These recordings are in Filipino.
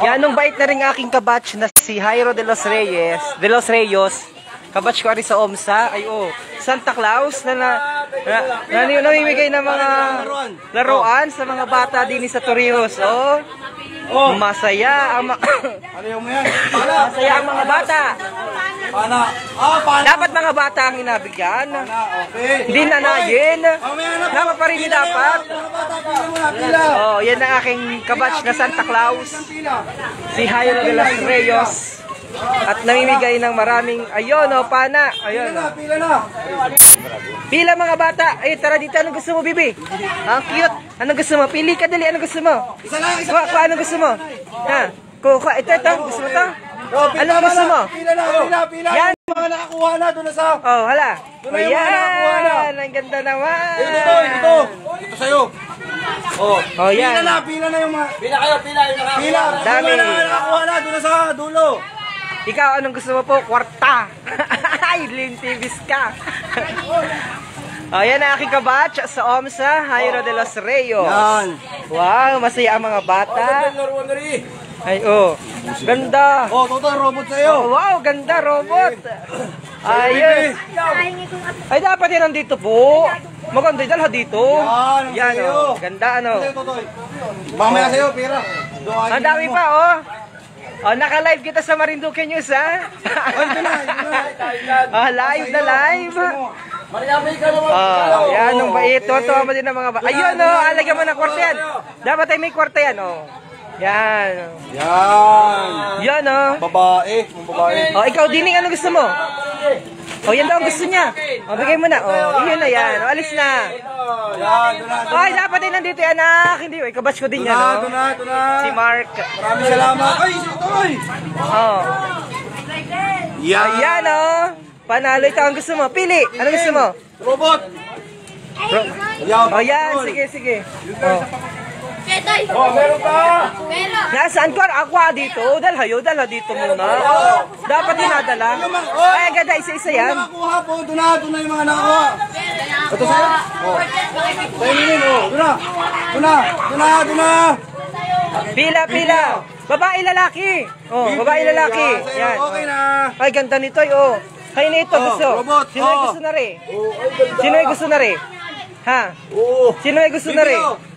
Yan, nung bait na rin aking kabatch na si Jairo de los Reyes, kabatch ko rin sa OMSA, ay Santa Claus na namimigay ng mga laruan sa mga bata din sa Torrijos. Masaya ang masaya ang mga bata. Dapat mga bata ang inabigyan. Hindi nanayin. Dapat pa rin dapat. Yan ang aking kabatch na Santa Claus. Si Jairo de los Reyes. At namimigay ng maraming, pana. Pila mga bata. Tara dito. Anong gusto mo, Bibi? Ang cute. Anong gusto mo? Pili ka dali. Anong gusto mo? Anong gusto mo? Kuha. Ito. Gusto mo ito? Anong gusto mo? Pila. Yan. Mga nakakuha na doon na sa... hala. Yan. Ang ganda naman. Ito sa'yo. Yan. Pila na yung mga... Pila. Dami. Mga nakakuha na doon na sa dulo. Ikaw, anong gusto mo po? Kwarta. Ay, lintivis ka. Yan ang aking kabatch sa OMSA, Jairo de los Reyes. Yan. Wow, masaya ang mga bata. Ay, ganda. Total robot sa'yo. Wow, ganda robot. Ayos. Ay, dapat yan nandito po. Maganda, dalha dito. Yan, ganda, Mamaya sa'yo, pira. Ang dami pa, naka-live kita sa Marinduque News, ha? Live na live. Yan, nung bait. Tuwa mo din ng mga bata. Ayun, alagyan mo ng kwarta yan. Dapat ay may kwarta yan, Yan. Yan, Babae. ikaw, Dining, ano gusto mo? Yan daw ang gusto niya. Bigay mo na. Iyon na yan. Alis na. Ay, dapat ay nandito, anak. Hindi, kabatch ko din yan, Doon na. Si Mark. Maraming salamat. Ay, itoy. Yan, panalo. Ito ang gusto mo. Pili. Ano gusto mo? Robot. Yan. Sige. Meron ka. Nasaan ko? Aqua dito. Dala dito muna. Dapat dinadala. Ay, ganda. Isa-isa yan. Nakakuha po. Doon na yung mga nakakuha. Ito sa'yo? Doon na. Pila. Babae, lalaki. Babae, lalaki. Yan. Okay na. Ay, ganda nito. Kayo na ito gusto. Sino ay gusto na rin? Ha? Sino ay gusto na rin?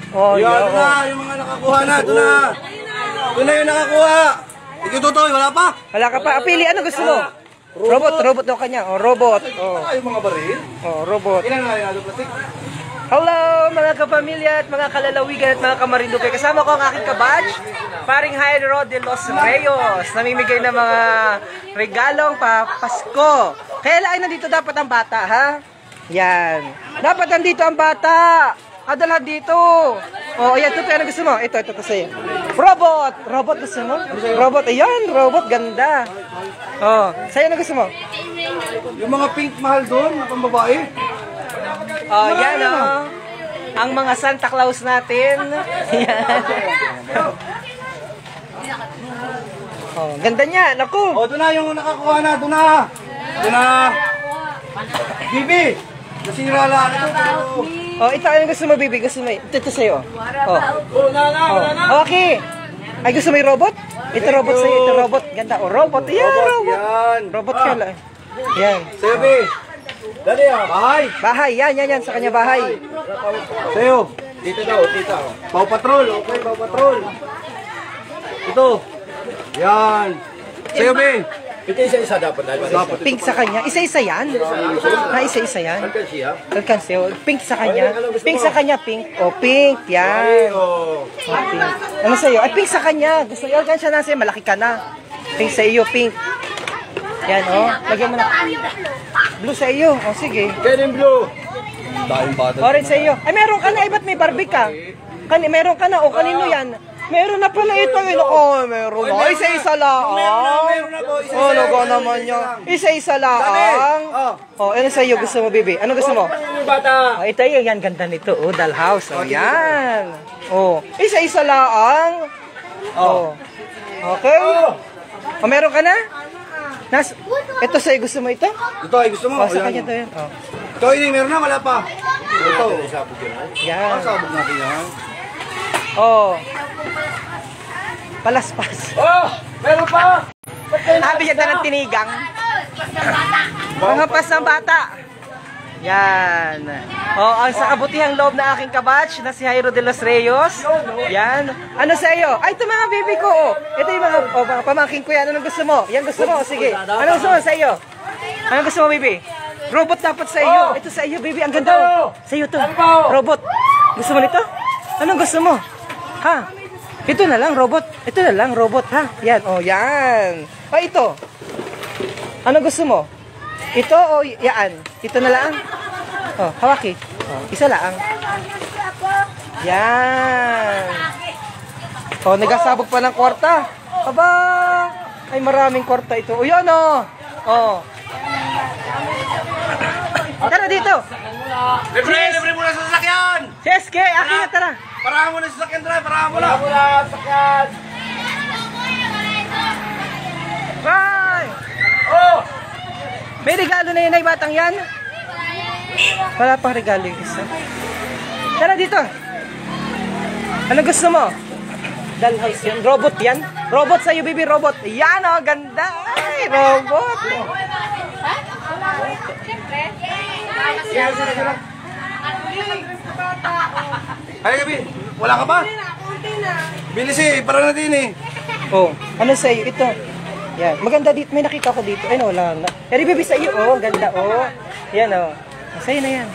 Doon na yung mga nakakuha na. Doon na yung nakakuha. Ikaw Totoy, wala pa? Wala ka pa. Pili, ano gusto mo? Robot daw kanya. Robot. Yung mga baril? Robot. Ilan na yung plastic? Hello mga kapamilya at mga kalalawigan at mga kamarinduque. Kasama ko ang aking kabatch, paring Jairo de los Reyes. Namimigay ng mga regalong Pasko. Kaya lang nandito dapat ang bata, ha? Yan. Dapat nandito ang bata. Dalhan dito. Ayan, ito ano gusto mo? Ito sa'yo. Robot gusto mo? Robot, ayan, robot, ganda. Sa'yo na gusto mo? Yung mga pink mahal doon, mga pambabae. Yan, ang mga Santa Claus natin. Yan. Ganda niya, naku. Doon na yung nakakuha na, doon na. Bibi, nasira lang ito. Ito, ano gusto mo, Bibi? Gusto mo, ito sa'yo. Okay. Ay, gusto mo yung robot? Ito robot sa'yo, ito robot. Ganda, robot. Yan, robot. Robot ka lang. Yan. Sabi, dali Bahay, yan, sa kanya bahay. Sa'yo. Dito. Paw Patrol, okay, Paw Patrol. Ito. Yan. Sa'yo, Be. Ito isa-isa dapat. Pink sa kanya. Isa-isa yan. Isa-isa yan. Alkansya. Pink sa kanya. Pink. Pink. Yan. Pink. Ano sa'yo? Ay, pink sa kanya. Gusto nyo, alkansya na sa'yo. Malaki ka na. Pink sa iyo, pink. Yan, lagyan mo na. Blue sa iyo. Sige. Kaya blue. Orange sa iyo. Ay, meron ka na. Ba't may Barbie ka? Meron ka na. Kanino yan? Meron na pala ito. Meron na. Isa-isa lang. Meron na po. Logo naman niya. Isa-isa lang. Ano sa iyo gusto mo, Bibi? Ano gusto mo? Ito yan. Ganda nito. Dollhouse. Yan. Isa-isa lang. Okay. Meron ka na? Ito sa'yo, gusto mo ito? Ito ay gusto mo? Sa kanya to yan. Ito ay meron na, wala pa. Ito. Yan. Sabog natin yan. Palaspas. Oh! Meron pa! Bigyan na ng tinigang. Mga pas ng bata. Yan. Ang sa kabutihang loob na aking kabatch na si Jairo de los Reyes. Yan. Ano sa iyo? Ay, ito mga baby ko. Ito yung mga pamangkin ko yan. Anong gusto mo? Yan gusto mo? Sige. Anong gusto mo sa iyo? Anong gusto mo, baby? Robot dapat sa iyo. Ito sa iyo, baby. Ang ganda. Sa iyo to. Robot. Gusto mo nito? Anong gusto mo? Ha? Ito na lang, robot. Ito na lang, robot, ha? Yan. Yan. Ito. Anong gusto mo? Ito o yan? Ito na lang? Hawaki. Isa lang. Yan. Nagasabog pa ng kwarta. Aba! Ay, maraming kwarta ito. Yan o. Tara dito. Libre muna sa sasakyan! Cheske, akin na tara. Parahan mo na sa sasakyan, Dre. Parahan mo na. Sasakyan. Bye! May regalo na yun ay batang yan? Wala pang regalo yung isa. Tara dito. Ano gusto mo? Dollhouse yan. Robot yan. Robot sa'yo, baby. Robot. Yan o. Ganda. Ay, robot. Ay, gabi. Wala ka ba? Bilis para natin Ano sa'yo? Ito. Yan. Maganda dito. May nakita ko dito. Ay, no, wala na. Pero baby sa'yo. Ganda. Yan o. Sa'yo na yan.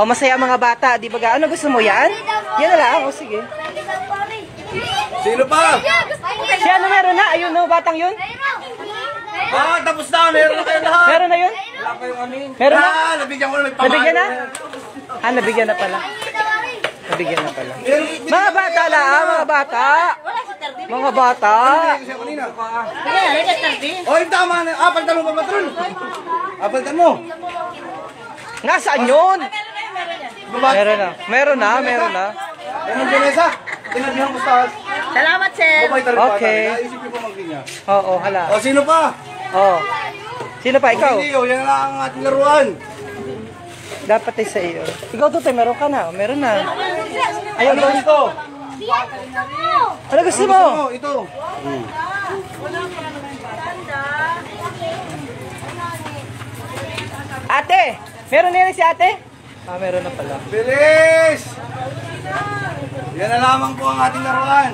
Masaya mga bata. Di ba ga? Ano gusto mo yan? Yan na lang. Sige. Sino pa? Si ano meron na? Ayun no, batang yun? Tapos na. Meron na kayo lahat. Meron na yun? Wala pa yung amin. Meron na? Nabigyan ko na. May pamahal. Nabigyan na? Nabigyan na pala. Nabigyan na pala. Mga bata lang, mga bata. Mga bata. Yung tama na. Pagtan mo pa, patron. Pagtan mo. Nasaan yun? Meron na. Ano yung mesa? Tinabihan ko sa... Salamat, sir. Okay. Isipin ko mag-inya. Hala. Sino pa? Sino pa? Ikaw? Yan lang ang ating laruan. Dapat ay sa iyo. Ikaw Tutoy, meron ka na. Meron na. Ayaw mo ito. Ano gusto mo? Ito. Ate! Meron na yan si ate? Meron na pala. Bilis! Yan na lamang po ang ating laruan.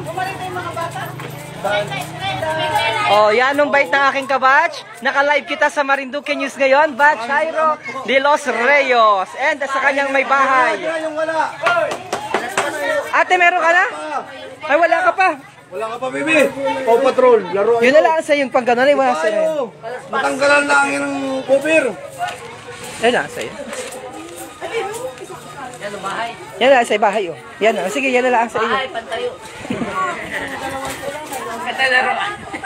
Yan ang bait ng aking kabatch. Naka-live kita sa Marinduque News ngayon. Batch Jairo de los Reyes. And sa kanyang may bahay. Yung wala. Ate, meron ka na? Ay, wala ka pa. Wala ka pa, baby. Patrol. Laruan. Yun na lang sa yung pag gano'n. Ay, wala sa'yo. Matanggalan lang yung cover. Yan na sa iyo. Yan na sa bahay. Yan na. Sige, yan na lang sa iyo.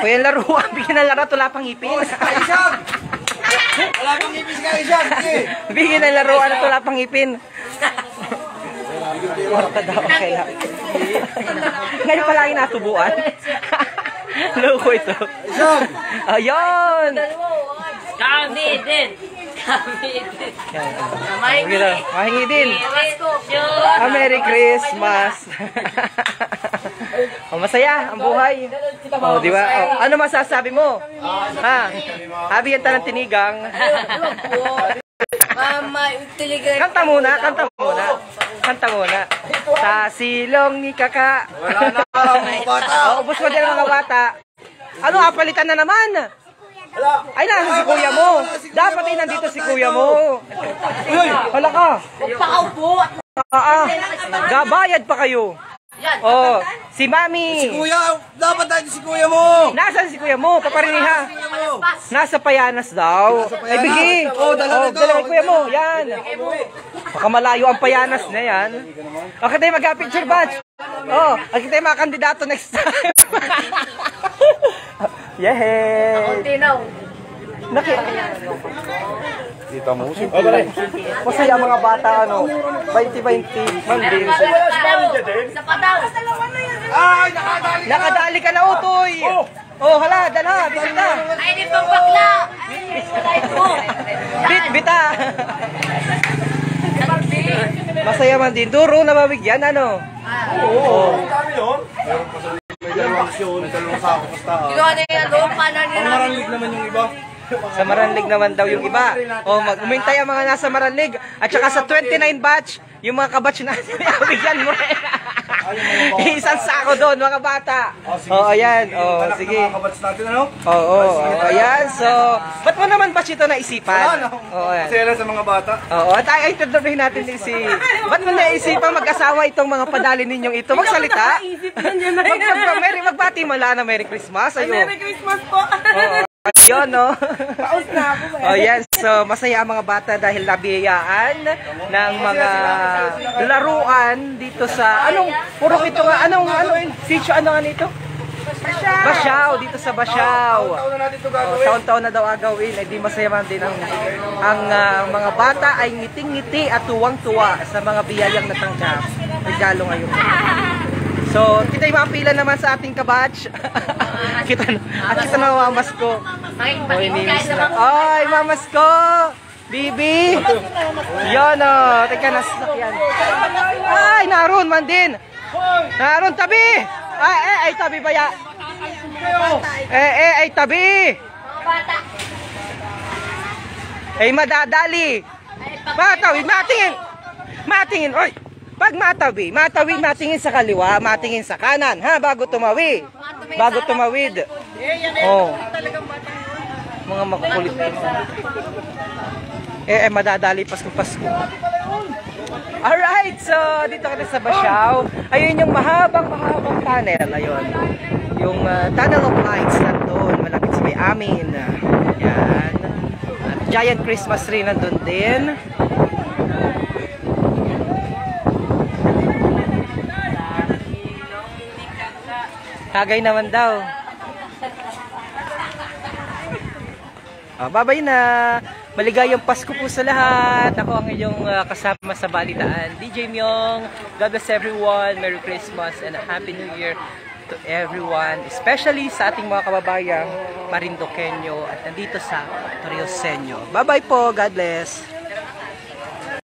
O yan laruan. Bigyan na laro. Tula pang ipin. Isang! Wala pang ipis ka, Isang. Bigyan na laruan. Tula pang ipin. Warta daw. Okay lang. Ngayon pala yung natubuan. Loko ito. Isang! Ayun! Kami din. Mahingi din. Merry Christmas. Masaya ang buhay. Di ba? Ano masasabi mo? Bigyan tayo ng tinigang. Kanta muna. Kanta muna. Sa silong ni Kaka. Wala na mga bata. Ubus mo din mga bata. Ano, apalitan na naman? Ay, nasa si kuya mo. Dapat ay nandito si kuya mo. Hala ka. Pakaupo. Gabayad pa kayo. Si Mami. Si Kuya, dapat tayo si Kuya mo. Nasaan si kuya mo? Papariniha. Nasa Payanas daw. Ay, bigi. Dala kuya mo. Yan. Baka malayo ang Payanas na yan. Okay tayo mag-picture batch. Okay tayo mga kandidato next time. Yehey! Kontinaw. Kita mo. Masaya mga bata, 20-20, manding. Isa pa daw. Ay, nakadali. Nakadali ka na, Utoy! Hala, dala, bisita. Ay, di pang bakla. Bita. Masaya man din. Duro na mabigyan, ano? Oo. Dami yun. May dalawang syon, may dalawang sako, basta. Ginawa na yan, doon pa na Ang maranlig naman yung iba. Sa Maranlig naman daw yung iba. Umintay ang mga nasa Maranlig. At saka sa 29 batch, yung mga kabatch natin, bigyan mo rin. Isang sako doon, mga bata. Ayan. Sige. Mga kabats natin, ano? Ayan. So, ba't mo naman batch ito naisipan? Ayan. Masaya lang sa mga bata. At ay interviewin natin din si... Ba't mo naisipan mag-asawa itong mga padali ninyong ito? Magsalita? Magbati mo lang na Merry Christmas. Merry Christmas po. Ayun, no? Paus na ako. Yan. So, masaya ang mga bata dahil nabiyayaan ng mga laruan dito sa... Puro ito nga, sitio, ano nga nito? Basyaw, dito sa Basyaw. Taon na natin ito gagawin. Taon-taon na daw agawin. Ay di masaya man din ang mga bata ay ngiting-ngiti at tuwang-tuwa sa mga biyayang natanggap. Regalo ngayon. So, kita yung mapila naman sa ating kabatch. kita na mamas ko. Ay, mamas ko! Bibi! Yan o. Teka, nasasakyan. Ay, naroon man din. Naroon, tabi! Ay, tabi ba ya? Ay, tabi! Ay, madadali. Matawid, matingin. Oy! Pag matawi, matingin sa kaliwa, matingin sa kanan, ha, bago tumawid. Mga makukulit. Madadali Pasko. Alright, so dito kami sa Basyaw. Ayun yung mahabang tunnel, ayun. Yung tunnel of lights nandun, malapit sa may amin. Yan. At giant Christmas tree nandun din. Kagay naman daw. Babay na. Maligayang Pasko po sa lahat. Ako ang inyong kasama sa Balitaan, DJ Myong. God bless everyone. Merry Christmas and a Happy New Year to everyone. Especially sa ating mga kababayang Marinduqueño at nandito sa Torioseño. Bye-bye po. God bless.